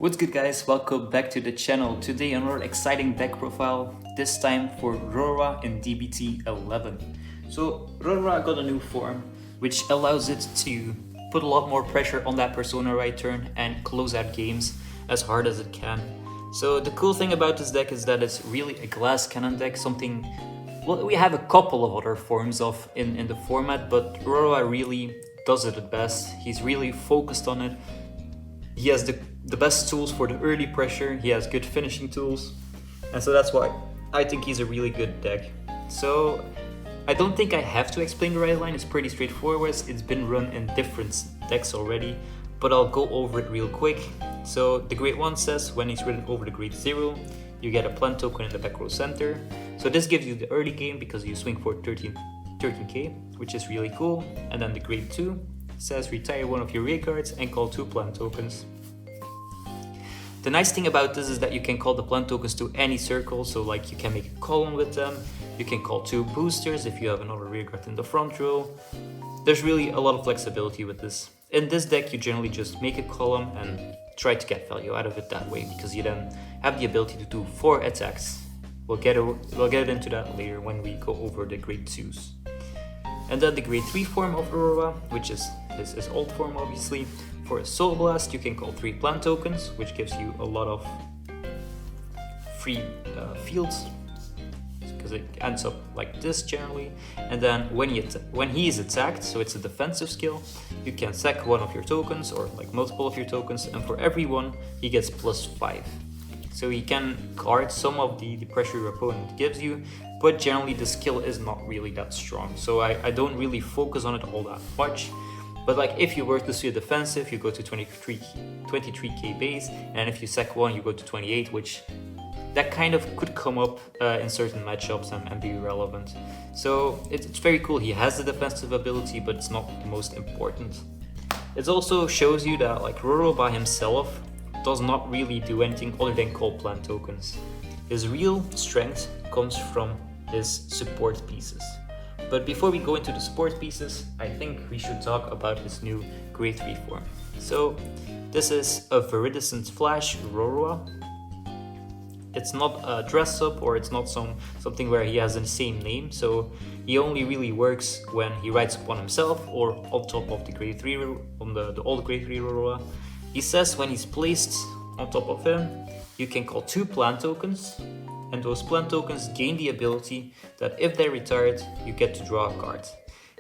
What's good guys, welcome back to the channel. Today another exciting deck profile, this time for Rorowa and D-BT11. So Rorowa got a new form, which allows it to put a lot more pressure on that persona right turn and close out games as hard as it can. So the cool thing about this deck is that it's really a glass cannon deck, something well, we have a couple of other forms of in the format, but Rorowa really does it at best. He's really focused on it. He has the best tools for the early pressure, he has good finishing tools, and so that's why I think he's a really good deck. So I don't think I have to explain the Rideline, it's pretty straightforward, it's been run in different decks already, but I'll go over it real quick. So the grade 1 says when he's ridden over the grade 0, you get a plant token in the back row center. So this gives you the early game because you swing for 13k, which is really cool. And then the grade 2 says retire one of your rear cards and call 2 plant tokens. The nice thing about this is that you can call the plant tokens to any circle, so like you can make a column with them, you can call 2 boosters if you have another rear guard in the front row. There's really a lot of flexibility with this. In this deck you generally just make a column and try to get value out of it that way, because you then have the ability to do 4 attacks. We'll get into that later when we go over the grade 2s. And then the grade 3 form of Rorowa, which is his old form obviously. For a Soul Blast you can call 3 plant tokens, which gives you a lot of free fields, because it ends up like this generally. And then when he is attacked, so it's a defensive skill, you can sack one of your tokens or like multiple of your tokens, and for every one he gets +5. So he can guard some of the pressure your opponent gives you, but generally the skill is not really that strong, so I don't really focus on it all that much. But like if you were to see a defensive, you go to 23k base, and if you sack one you go to 28, which that kind of could come up in certain matchups and be relevant. So it's very cool. He has the defensive ability, but it's not the most important. It also shows you that like Roro by himself does not really do anything other than call plant tokens. His real strength comes from his support pieces. But before we go into the support pieces, I think we should talk about his new grade 3 form. So this is a Viridescent Flash Rorowa. It's not a dress up, or it's not something where he has the same name, so he only really works when he rides upon himself or on top of the grade 3, on the old grade 3 Rorowa. He says when he's placed on top of him, you can call 2 plant tokens, and those plant tokens gain the ability that if they're retired, you get to draw a card.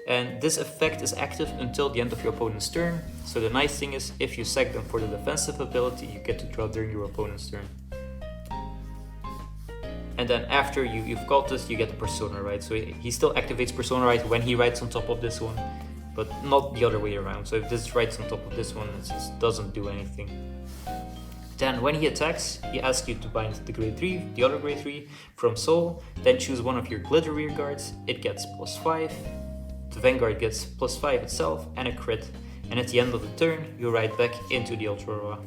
And this effect is active until the end of your opponent's turn, so the nice thing is if you sack them for the defensive ability, you get to draw during your opponent's turn. And then after you've got this, you get the persona right, so he still activates persona right when he rides on top of this one, but not the other way around. So if this rides on top of this one, it just doesn't do anything. Then when he attacks, he asks you to bind the grade 3, the other grade 3, from Soul, then choose one of your glitter rear guards, it gets +5, the Vanguard gets +5 itself, and a crit, and at the end of the turn, you ride back into the Ultra Rorowa.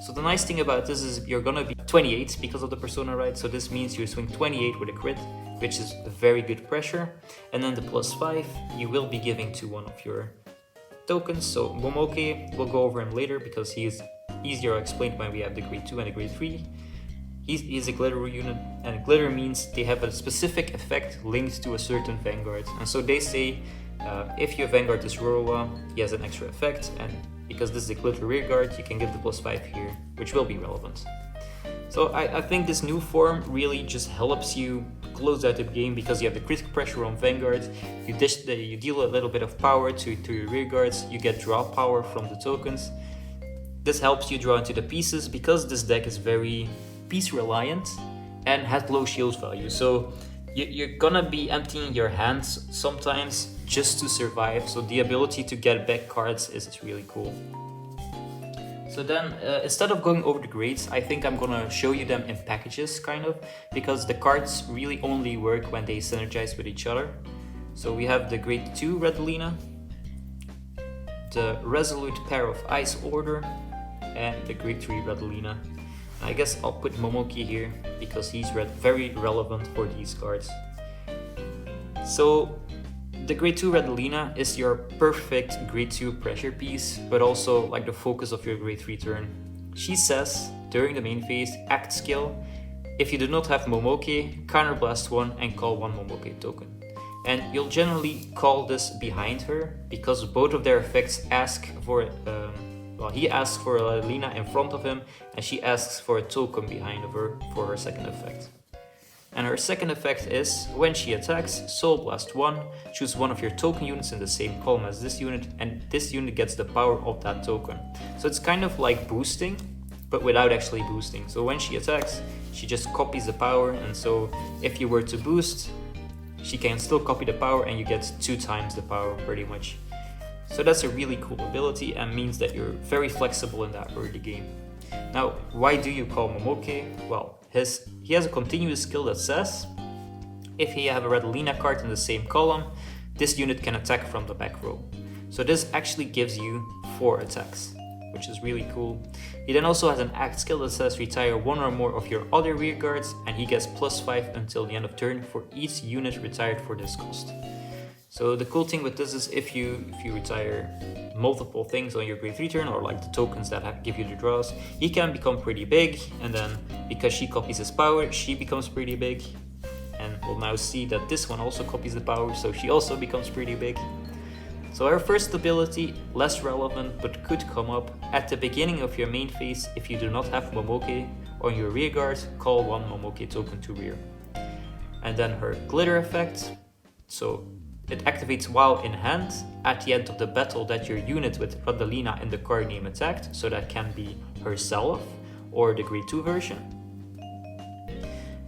So the nice thing about this is you're gonna be 28 because of the persona ride, so this means you swing 28 with a crit, which is a very good pressure, and then the +5 you will be giving to one of your tokens. So Moki, we'll go over him later because he is easier explained when we have the grade 2 and the grade 3. He's a glitter unit, and glitter means they have a specific effect linked to a certain Vanguard. And so they say if your Vanguard is Rorowa, he has an extra effect, and because this is a glitter rear guard, you can give the +5 here, which will be relevant. So I think this new form really just helps you close out the game because you have the critical pressure on Vanguard, you deal a little bit of power to your rear guards, you get draw power from the tokens. This helps you draw into the pieces because this deck is very piece reliant and has low shield value. So you're gonna be emptying your hands sometimes just to survive. So the ability to get back cards is really cool. So then instead of going over the grades, I think I'm gonna show you them in packages kind of, because the cards really only work when they synergize with each other. So we have the grade 2 Radylina, the Resolute pair of Ice Order, and the grade 3 Radylina. I guess I'll put Moki here because he's very relevant for these cards. So the grade 2 Radylina is your perfect grade 2 pressure piece, but also like the focus of your grade 3 turn. She says, during the main phase, act skill, if you do not have Momoki, counterblast 1 and call 1 Momoki token. And you'll generally call this behind her, because both of their effects ask for, he asks for a Radylina in front of him, and she asks for a token behind of her for her second effect. And her second effect is, when she attacks, Soul Blast 1, choose one of your token units in the same column as this unit, and this unit gets the power of that token. So it's kind of like boosting, but without actually boosting. So when she attacks, she just copies the power, and so if you were to boost, she can still copy the power and you get 2 times the power pretty much. So that's a really cool ability and means that you're very flexible in that early game. Now, why do you call Momoki? Well, he has a continuous skill that says, if you have a Radylina card in the same column, this unit can attack from the back row. So this actually gives you 4 attacks, which is really cool. He then also has an act skill that says retire 1 or more of your other rear guards, and he gets +5 until the end of turn for each unit retired for this cost. So the cool thing with this is if you retire multiple things on your grade 3 turn, or like the tokens that give you the draws, he can become pretty big, and then because she copies his power, she becomes pretty big. And we'll now see that this one also copies the power, so she also becomes pretty big. So our first ability, less relevant but could come up, at the beginning of your main phase, if you do not have Momoki on your rear guard, call 1 Momoki token to rear. And then her glitter effect, so it activates while in hand at the end of the battle that your unit with Radylina in the card name attacked, so that can be herself or the grade 2 version.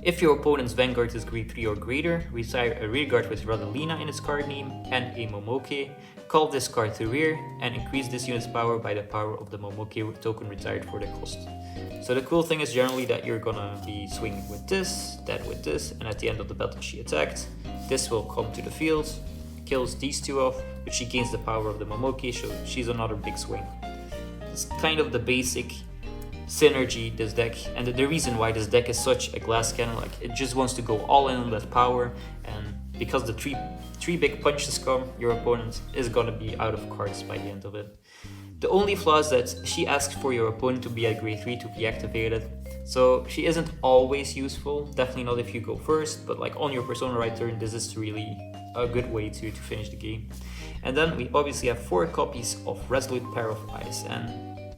If your opponent's vanguard is grade 3 or greater, retire a rear guard with Radylina in its card name and a Momoki, call this card to rear and increase this unit's power by the power of the Momoki token retired for the cost. So the cool thing is generally that you're gonna be swinging with this, then with this, and at the end of the battle she attacked, this will come to the field, kills these 2 off, but she gains the power of the Momoki, so she's another big swing. It's kind of the basic synergy this deck, and the reason why this deck is such a glass cannon, like it just wants to go all in on that power, and because the three big punches come, your opponent is gonna be out of cards by the end of it. The only flaw is that she asks for your opponent to be at grade 3 to be activated, so she isn't always useful, definitely not if you go first, but like on your Persona right turn, this is really a good way to finish the game. And then we obviously have 4 copies of Resolute Pair of Eyes, and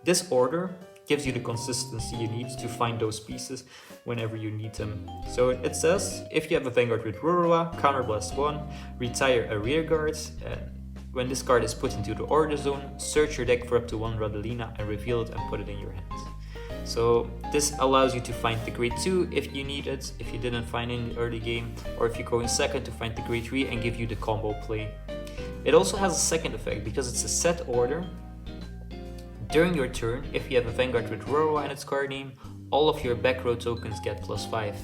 this order gives you the consistency you need to find those pieces whenever you need them. So it says, if you have a vanguard with Rorowa, counterblast 1, retire a rear guard, and when this card is put into the order zone, search your deck for up to 1 Radylina and reveal it and put it in your hand. So this allows you to find the grade 2 if you need it, if you didn't find it in the early game, or if you go in second to find the grade 3 and give you the combo play. It also has a second effect because it's a set order. During your turn, if you have a vanguard with Rorowa in its card name, all of your back row tokens get +5.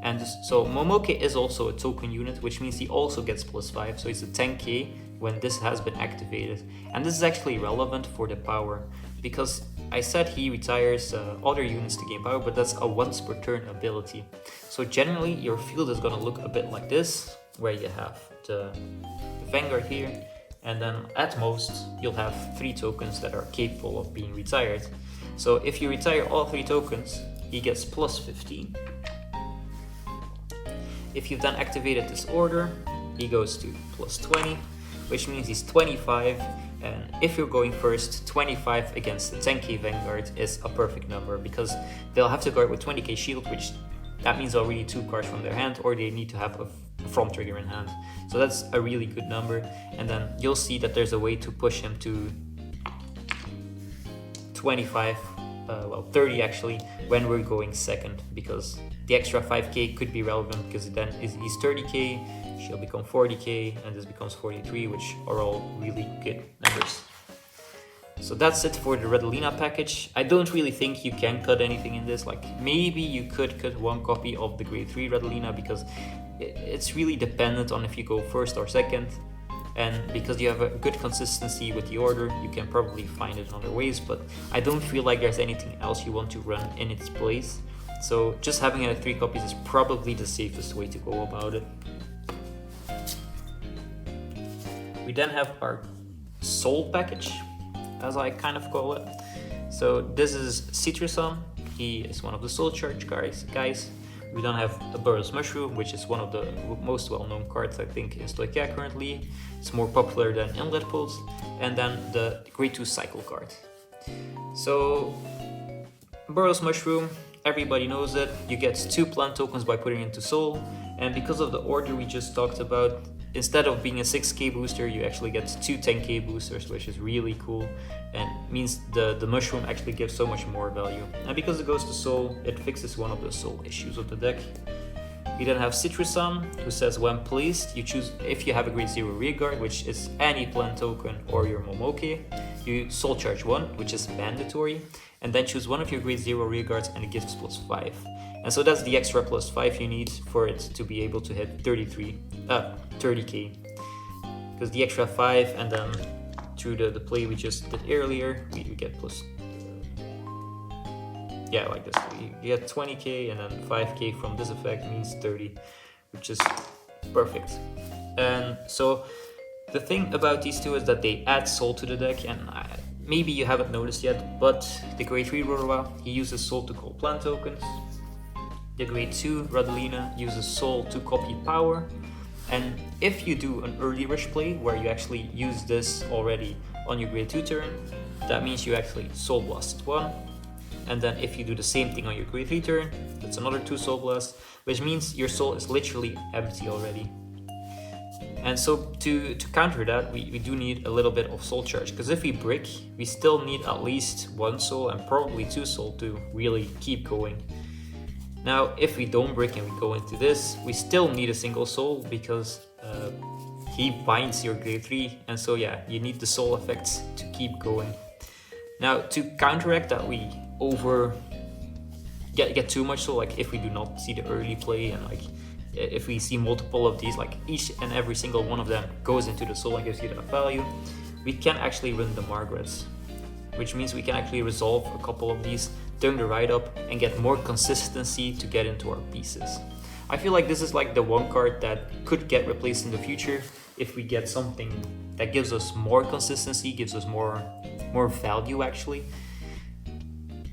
And so Momoki is also a token unit, which means he also gets +5, so it's a 10k when this has been activated. And this is actually relevant for the power, because I said he retires other units to gain power, but that's a once per turn ability. So generally your field is gonna look a bit like this, where you have the vanguard here, and then at most you'll have 3 tokens that are capable of being retired. So if you retire all 3 tokens, he gets +15. If you've then activated this order, he goes to +20, which means he's 25, and if you're going first, 25 against the 10k vanguard is a perfect number, because they'll have to guard with 20k shield, which that means already 2 cards from their hand, or they need to have a front trigger in hand. So that's a really good number, and then you'll see that there's a way to push him to 25, 30 actually, when we're going second, because the extra 5k could be relevant, because then he's 30k, she'll become 40k, and this becomes 43, which are all really good numbers. So that's it for the Radylina package. I don't really think you can cut anything in this. Like maybe you could cut 1 copy of the grade 3 Radylina, because it's really dependent on if you go first or second. And because you have a good consistency with the order, you can probably find it in other ways, but I don't feel like there's anything else you want to run in its place. So just having it at 3 copies is probably the safest way to go about it. We then have our soul package, as I kind of call it. So this is Citruson. He is one of the Soul Charge guys. We don't have a Burrow's Mushroom, which is one of the most well-known cards I think in Stoichia currently. It's more popular than Inlet Pulse. And then the Grade 2 Cycle card. So Burrow's Mushroom, everybody knows it. You get 2 plant tokens by putting into Soul. And because of the order we just talked about, instead of being a 6k booster, you actually get 2 10k boosters, which is really cool and means the mushroom actually gives so much more value. And because it goes to Soul, it fixes one of the Soul issues of the deck. We then have Citruson, who says when placed, you choose if you have a grade 0 rearguard, which is any plant token or your Momoke, you Soul Charge 1, which is mandatory, and then choose one of your grade 0 rearguards and it gives +5. And so that's the extra +5 you need for it to be able to hit 30k. Because the extra 5 and then through the play we just did earlier, we get yeah, like this. You get 20k and then 5k from this effect means 30, which is perfect. And so the thing about these two is that they add Soul to the deck, and maybe you haven't noticed yet, but the grade 3 Rorowa, he uses Soul to call plant tokens. The grade 2 Radylina uses Soul to copy power. And if you do an early rush play where you actually use this already on your grade 2 turn, that means you actually Soul Blast 1. And then if you do the same thing on your grade 3 turn, that's another 2 Soul Blasts, which means your soul is literally empty already. And so to counter that, we do need a little bit of Soul Charge, because if we brick, we still need at least 1 soul and probably 2 soul to really keep going. Now, if we don't brick and we go into this, we still need a single soul because he binds your grade 3, and so yeah, you need the soul effects to keep going. Now, to counteract that, we get too much soul, like if we do not see the early play and like if we see multiple of these, like each and every single one of them goes into the soul and gives you that value, we can actually run the Margarets, which means we can actually resolve a couple of these, turn the ride up and get more consistency to get into our pieces. I feel like this is like the one card that could get replaced in the future if we get something that gives us more consistency, gives us more value actually.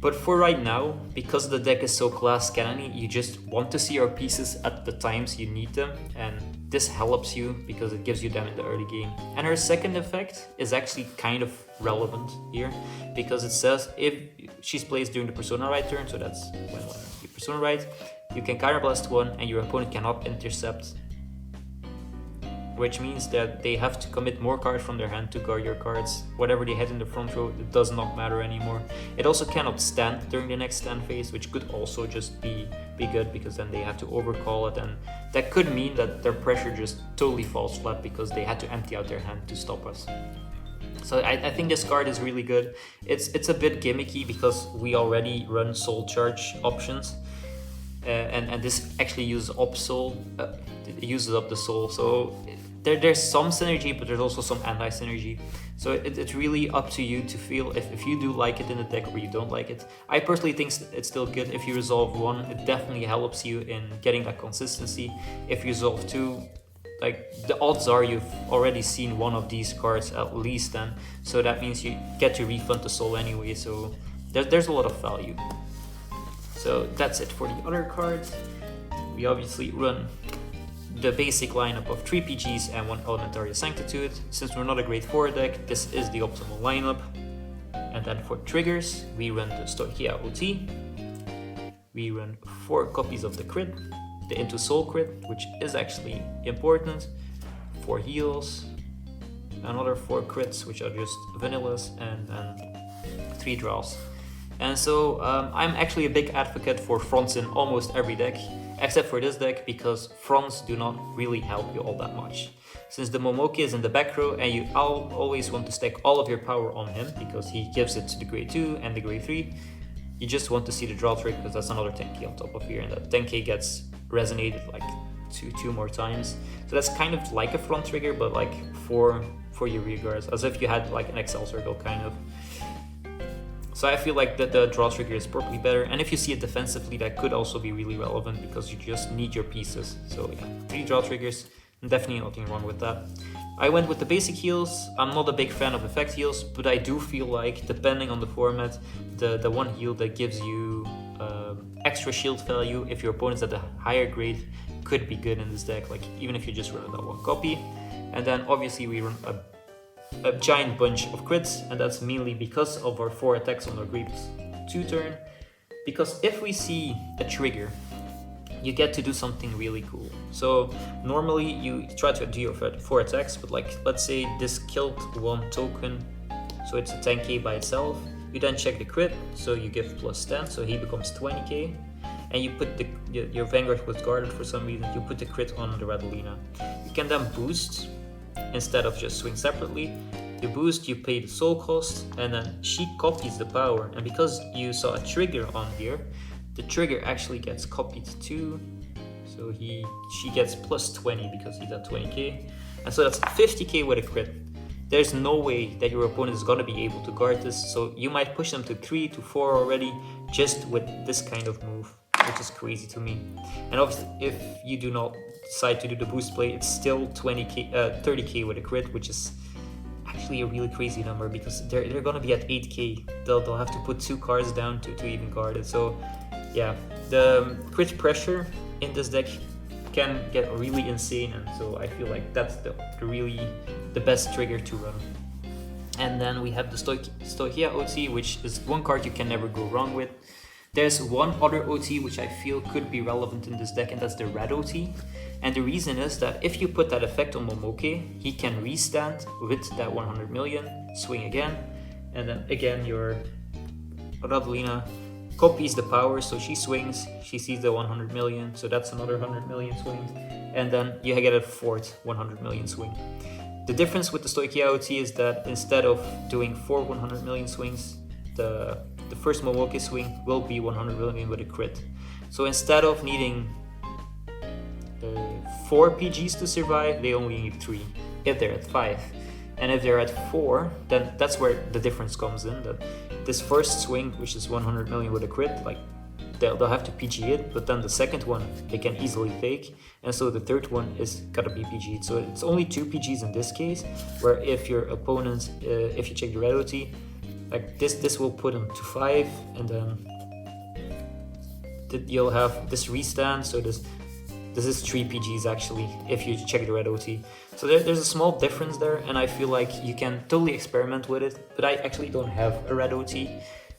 But for right now, because the deck is so class cannon-y, you just want to see your pieces at the times you need them, and this helps you because it gives you them in the early game. And her second effect is actually kind of relevant here, because it says if she's placed during the Persona Ride turn, so that's when you Persona Ride, you can counterblast 1 and your opponent cannot intercept, which means that they have to commit more cards from their hand to guard your cards. Whatever they had in the front row, it does not matter anymore. It also cannot stand during the next stand phase, which could also just be good, because then they have to overcall it, and that could mean that their pressure just totally falls flat because they had to empty out their hand to stop us. So I think this card is really good. It's a bit gimmicky because we already run Soul Charge options, and this actually uses up soul, it uses up the soul. So there's some synergy, but there's also some anti-synergy. So it's really up to you to feel if you do like it in the deck or you don't like it. I personally think it's still good. If you resolve 1, it definitely helps you in getting that consistency. If you resolve 2, like the odds are you've already seen one of these cards at least then. So that means you get to refund the soul anyway. So there's a lot of value. So that's it for the other cards. We obviously run the basic lineup of 3 PGs and 1 Elementaria Sanctitude. Since we're not a grade 4 deck, this is the optimal lineup. And then for triggers, we run the Stoichia OT. We run 4 copies of the crit, the Into Soul crit, which is actually important, 4 heals, another 4 crits, which are just vanillas, and 3 draws. And so I'm actually a big advocate for fronts in almost every deck, except for this deck, because fronts do not really help you all that much. Since the Momoki is in the back row and you always want to stack all of your power on him because he gives it to the grade 2 and the grade 3, you just want to see the draw trick because that's another 10k on top of here, and that 10k gets resonated like two more times. So that's kind of like a front trigger, but like for your rear guards, as if you had like an Excel circle kind of. So I feel like the draw trigger is probably better, and if you see it defensively, that could also be really relevant because you just need your pieces. So yeah, 3 draw triggers, definitely nothing wrong with that. I went with the basic heals. I'm not a big fan of effect heals, but I do feel like, depending on the format, the one heal that gives you extra shield value if your opponent's at a higher grade could be good in this deck, like even if you just run that one copy. And then obviously we run a giant bunch of crits, and that's mainly because of our 4 attacks on our grade 2 turn. Because if we see a trigger, you get to do something really cool. So normally you try to do your 4 attacks, but like let's say this killed one token, so it's a 10k by itself. You then check the crit, so you give plus 10, so he becomes 20k. And you put your Vanguard was guarded for some reason, you put the crit on the Radylina. You can then boost, instead of just swing separately. You boost, you pay the soul cost, and then she copies the power. And because you saw a trigger on here, the trigger actually gets copied too. So she gets plus 20 because he's at 20k. And so that's 50k with a crit. There's no way that your opponent is gonna be able to guard this, so you might push them to 3 to 4 already just with this kind of move, which is crazy to me. And obviously, if you do not decide to do the boost play, it's still 30k with a crit, which is actually a really crazy number because they're gonna be at 8k. They'll have to put 2 cards down to even guard it. So yeah, the crit pressure in this deck can get really insane, and so I feel like that's really the best trigger to run. And then we have the Stoichia OT, which is one card you can never go wrong with. There's one other OT which I feel could be relevant in this deck, and that's the Red OT. And the reason is that if you put that effect on Momoke, he can restand with that 100 million, swing again, and then again your Radylina copies the power, so she swings, she sees the 100 million, so that's another 100 million swing, and then you get a 4th 100 million swing. The difference with the Stoichia OT is that instead of doing 4 100 million swings, the first Momoke swing will be 100 million with a crit. So instead of needing 4 PGs to survive, they only need 3 if they're at 5. And if they're at 4, then that's where the difference comes in. That this first swing, which is 100 million with a crit, like they'll have to PG it, but then the second one they can easily fake, and so the third one is gotta be PG'd. So it's only 2 PGs in this case, where if your opponent, if you check the Red OT, like this will put him to 5, and then you'll have this restand, so this is 3 PGs actually, if you check the Red OT. So there's a small difference there, and I feel like you can totally experiment with it, but I actually don't have a Red OT,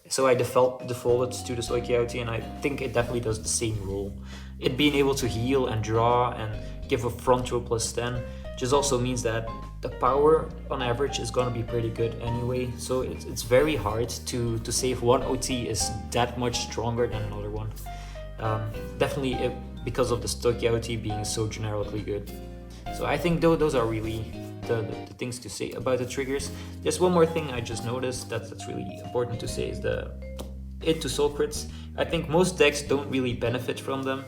so I defaulted to the Stoichia OT, and I think it definitely does the same role. It being able to heal and draw and give a front throw plus 10 just also means that the power on average is gonna be pretty good anyway, so it's very hard to say if one OT is that much stronger than another one. Definitely because of the Stoichia OT being so generically good. So I think those are really the things to say about the triggers. There's one more thing I just noticed that's really important to say, is the into soul crits. I think most decks don't really benefit from them,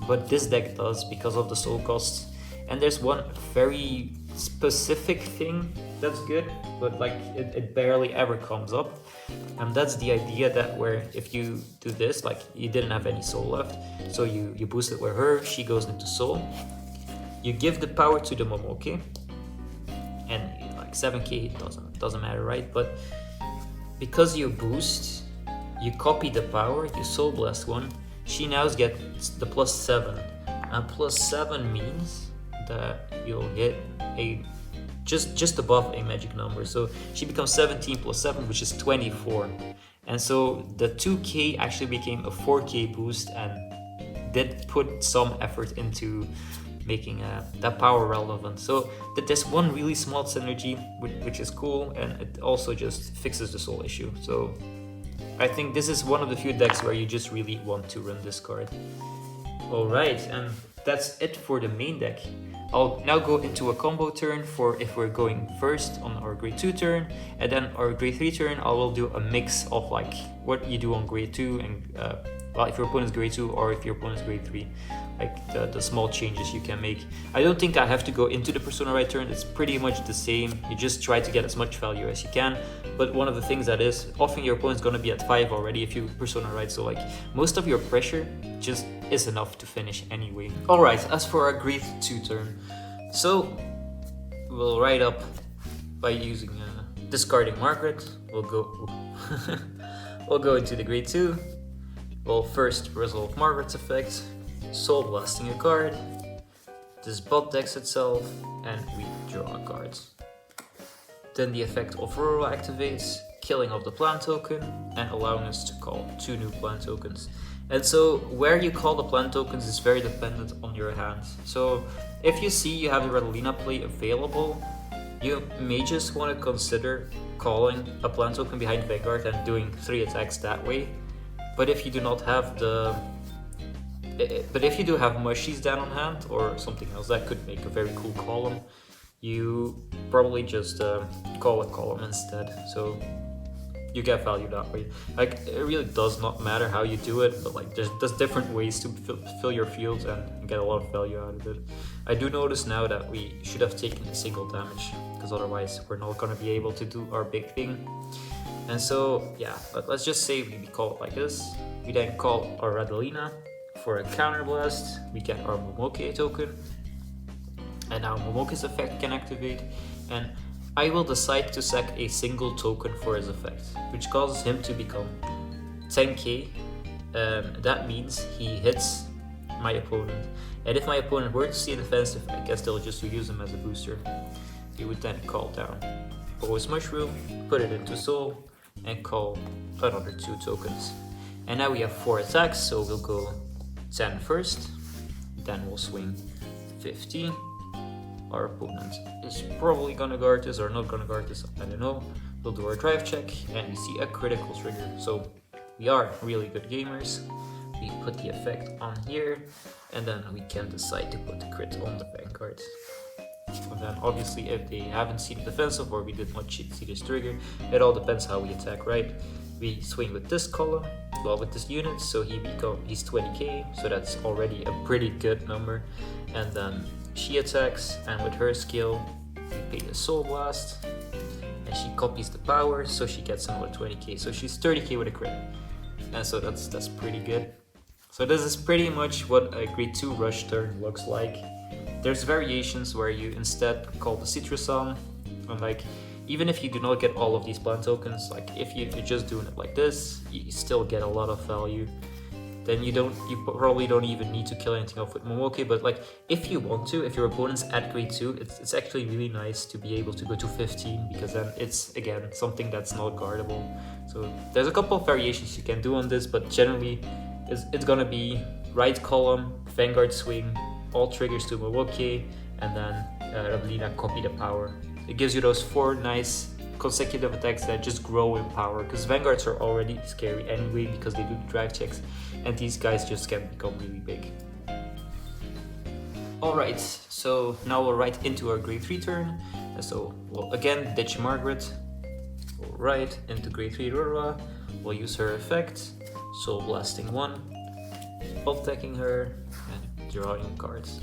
but this deck does because of the soul costs. And there's one very specific thing that's good, but like it barely ever comes up, and that's the idea that where if you do this, like you didn't have any soul left, so you boost it with her, she goes into soul, you give the power to the Momoke, and like 7k doesn't matter, right? But because you boost, you copy the power, you soul blast one, she now gets the plus 7, and plus 7 means that you'll hit a just above a magic number, so she becomes 17 plus 7, which is 24, and so the 2k actually became a 4k boost, and did put some effort into making that power relevant. So there's one really small synergy which is cool, and it also just fixes the soul issue. So I think this is one of the few decks where you just really want to run this card. Alright, and that's it for the main deck. I'll now go into a combo turn for if we're going first on our grade 2 turn, and then our grade 3 turn I will do a mix of like what you do on grade 2 and well, if your opponent's grade 2 or if your opponent's grade 3, like the small changes you can make. I don't think I have to go into the Persona right turn, it's pretty much the same. You just try to get as much value as you can, but one of the things that is, often your opponent's gonna be at 5 already if you Persona right, so like most of your pressure just is enough to finish anyway. Alright, as for our grade 2 turn, so we'll ride up by using discarding Margaret. We'll go we'll go into the grade 2. We'll first resolve Margaret's effect, soul blasting a card. This bot decks itself, and we draw a card. Then the effect of Rorowa activates, killing off the plant token and allowing us to call 2 new plant tokens. And so where you call the plant tokens is very dependent on your hand. So if you see you have the Radylina play available, you may just want to consider calling a plant token behind Vanguard and doing 3 attacks that way. But if you do not have if you do have mushies down on hand or something else that could make a very cool column, you probably just call a column instead. So you get value that way. Like, it really does not matter how you do it, but like there's different ways to fill your fields and get a lot of value out of it. I do notice now that we should have taken a single damage, because otherwise we're not going to be able to do our big thing. And so yeah, but let's just say we call it like this. We then call our Radylina for a counterblast. We get our Moki token, and now Momoki's effect can activate, and I will decide to sack a single token for his effect, which causes him to become 10k. That means he hits my opponent, and if my opponent were to see a defensive, I guess they'll just use him as a booster. He would then call down Bo's Mushroom, put it into Soul, and call another 2 tokens. And now we have 4 attacks, so we'll go 10 first, then we'll swing 15. Our opponent is probably gonna guard this or not gonna guard this, I don't know. We'll do our drive check, and we see a critical trigger. So we are really good gamers. We put the effect on here, and then we can decide to put the crit on the Vanguard. And then obviously if they haven't seen the defensive or we did not see this trigger, it all depends how we attack, right? We swing with this column, well with this unit, so he's 20k, so that's already a pretty good number. And then she attacks, and with her skill, we pay a Soul Blast, and she copies the power, so she gets another 20k, so she's 30k with a crit. And so that's pretty good. So this is pretty much what a grade 2 rush turn looks like. There's variations where you instead call the Citruson, and like, even if you do not get all of these plant tokens, like if you're just doing it like this, you still get a lot of value. Then you probably don't even need to kill anything off with Momoki, but like if you want to, if your opponent's at grade 2, it's actually really nice to be able to go to 15, because then it's again something that's not guardable. So there's a couple of variations you can do on this, but generally it's gonna be right column, Vanguard swing, all triggers to Momoki, and then Radylina copy the power. It gives you those 4 nice consecutive attacks that just grow in power, because Vanguards are already scary anyway because they do the drive checks, and these guys just can become really big. Alright, so now we'll right into our grade 3 turn. And so we'll again ditch Margaret, we'll right into grade 3 Rorowa, we'll use her effect, Soul Blasting 1, off-decking her, and drawing cards.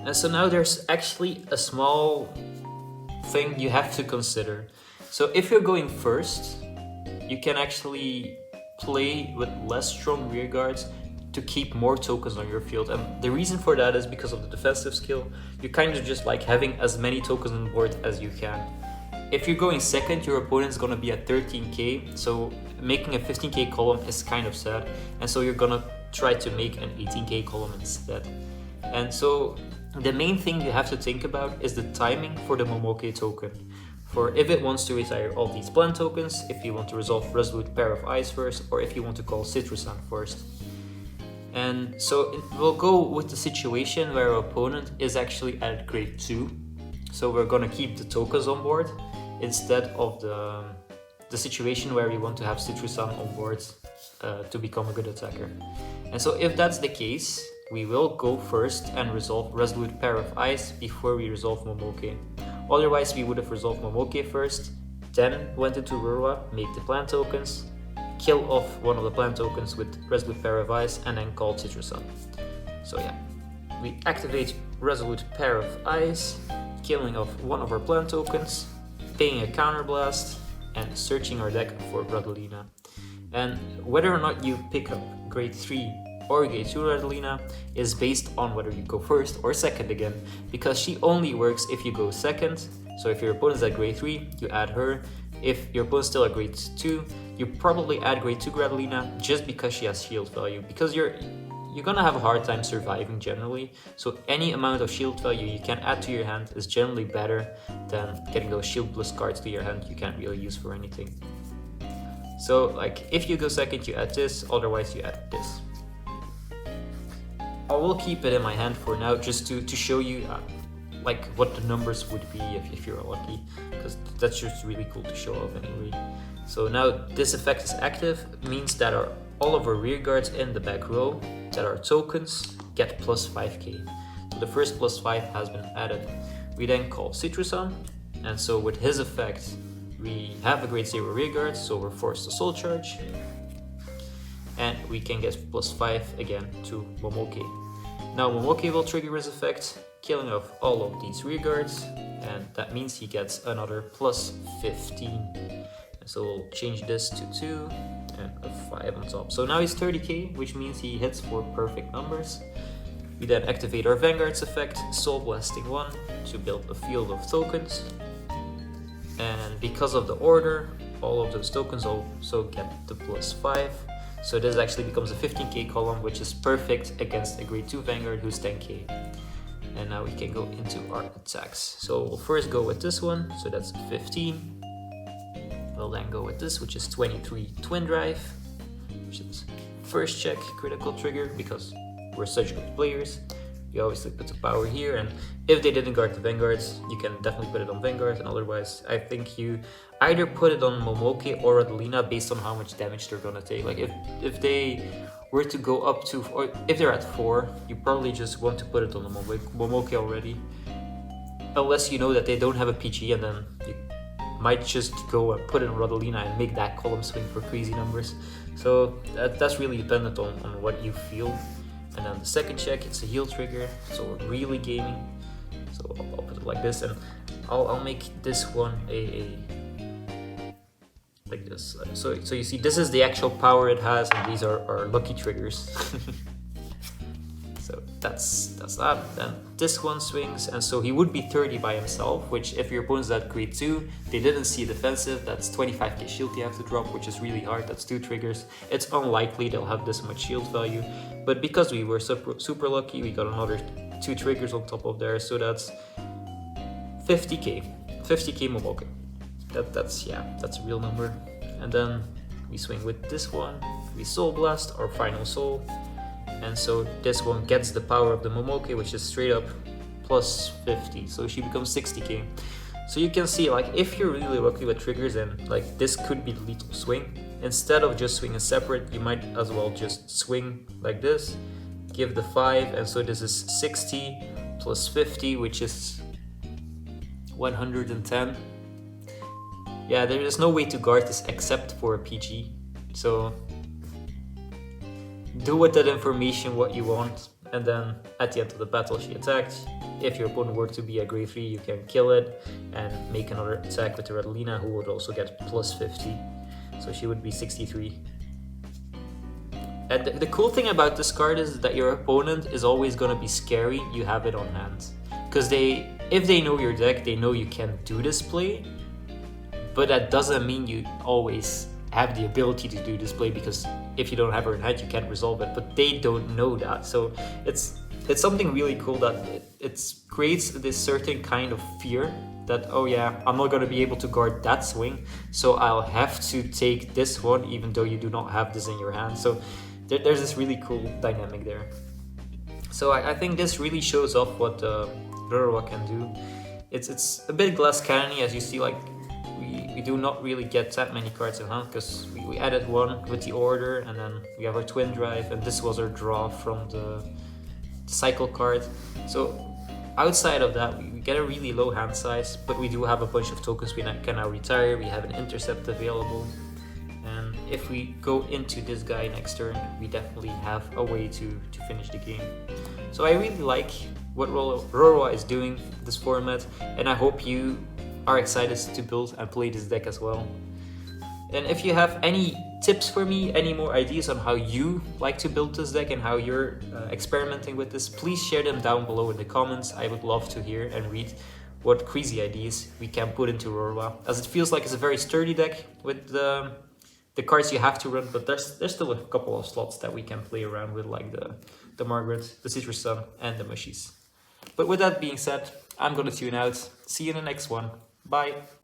And so now there's actually a small thing you have to consider. So if you're going first, you can actually play with less strong rear guards to keep more tokens on your field, and the reason for that is because of the defensive skill. You kind of just like having as many tokens on the board as you can. If you're going second, your opponent's gonna be at 13k, so making a 15k column is kind of sad, and so you're gonna try to make an 18k column instead. And so the main thing you have to think about is the timing for the Momoki token. For if it wants to retire all these plant tokens, if you want to resolve Resolute Pair of Eyes first, or if you want to call Citruson first. And so we'll go with the situation where our opponent is actually at grade 2. So we're gonna keep the tokens on board instead of the situation where we want to have Citruson on board to become a good attacker. And so if that's the case, we will go first and resolve Resolute Pair of Eyes before we resolve Momoki. Otherwise, we would have resolved Momoki first, then went into Rorowa, make the plant tokens, kill off one of the plant tokens with Resolute Pair of Eyes, and then call Citruson. So yeah, we activate Resolute Pair of Eyes, killing off one of our plant tokens, paying a counterblast, and searching our deck for Radylina. And whether or not you pick up grade 3 or grade 2 Radylina is based on whether you go first or second again, because she only works if you go second. So if your opponent's at grade 3, you add her. If your opponent's still at grade 2, you probably add grade 2 Radylina just because she has shield value, because you're gonna have a hard time surviving generally. So any amount of shield value you can add to your hand is generally better than getting those shield plus cards to your hand you can't really use for anything. So like if you go second, you add this, otherwise you add this. I will keep it in my hand for now just to show you like what the numbers would be if you're lucky, because that's just really cool to show off anyway. So now this effect is active, means that all of our rear guards in the back row that are tokens get plus 5k. So the first plus 5 has been added. We then call Citrus on, and so with his effect we have a grade 0 rear guard, so we're forced to soul charge, and we can get plus 5 again to Momoki. Now Momoki will trigger his effect, killing off all of these rear guards, and that means he gets another plus 15. And so we'll change this to 2 and a 5 on top. So now he's 30k, which means he hits for perfect numbers. We then activate our Vanguard's effect, Soul Blasting 1, to build a field of tokens. And because of the order, all of those tokens also get the plus 5. So this actually becomes a 15k column, which is perfect against a grade 2 Vanguard who's 10k. And now we can go into our attacks. So we'll first go with this one, so that's 15. We'll then go with this, which is 23 Twin Drive, which is first check, critical trigger, because we're such good players. You obviously put the power here, and if they didn't guard the Vanguards, you can definitely put it on Vanguard, and otherwise I think you either put it on Momoki or Radylina based on how much damage they're gonna take. Like if they were to go up to, or if they're at 4, you probably just want to put it on the Momoki already, unless you know that they don't have a PG, and then you might just go and put it on Radylina and make that column swing for crazy numbers. So that's really dependent on what you feel. And then the second check, it's a heal trigger, so we're really gaming. So I'll put it like this, and I'll make this one a like this. So you see, this is the actual power it has, and these are our lucky triggers. So that's that. Then this one swings, and so he would be 30 by himself, which if your opponent's at grade 2, they didn't see defensive, that's 25k shield you have to drop, which is really hard. That's 2 triggers. It's unlikely they'll have this much shield value, but because we were super lucky, we got another 2 triggers on top of there, so that's 50k Momoki. That's a real number. And then we swing with this one, we Soul Blast, our final soul. And so this one gets the power of the Momoki, which is straight up plus 50, so she becomes 60k. So you can see, like, if you're really lucky with triggers, and like this could be the lethal swing, instead of just swinging separate, you might as well just swing like this, give the 5, and so this is 60 plus 50, which is 110. Yeah, there is no way to guard this except for a PG, so do with that information what you want. And then at the end of the battle she attacked. If your opponent were to be a grade 3, you can kill it and make another attack with the Radylina, who would also get plus 50, so she would be 63. And the cool thing about this card is that your opponent is always going to be scary you have it on hand, because if they know your deck, they know you can do this play, but that doesn't mean you always have the ability to do this play, because if you don't have her in hand, you can't resolve it, but they don't know that. So it's something really cool that it creates this certain kind of fear that, oh yeah, I'm not going to be able to guard that swing, so I'll have to take this one even though you do not have this in your hand. So there's this really cool dynamic there. So I think this really shows off what Rorowa can do. It's a bit glass cannon-y, as you see. Like we do not really get that many cards in hand, because we added one with the order, and then we have our Twin Drive, and this was our draw from the cycle card. So outside of that, we get a really low hand size, but we do have a bunch of tokens we can now retire. We have an intercept available, and if we go into this guy next turn, we definitely have a way to finish the game. So I really like what Rorowa is doing this format, and I hope you are excited to build and play this deck as well. And if you have any tips for me, any more ideas on how you like to build this deck and how you're experimenting with this, please share them down below in the comments. I would love to hear and read what crazy ideas we can put into Rorowa, as it feels like it's a very sturdy deck with the cards you have to run, but there's still a couple of slots that we can play around with, like the Margaret, the Citrus Sun, and the Mushies. But with that being said, I'm gonna tune out. See you in the next one. Bye!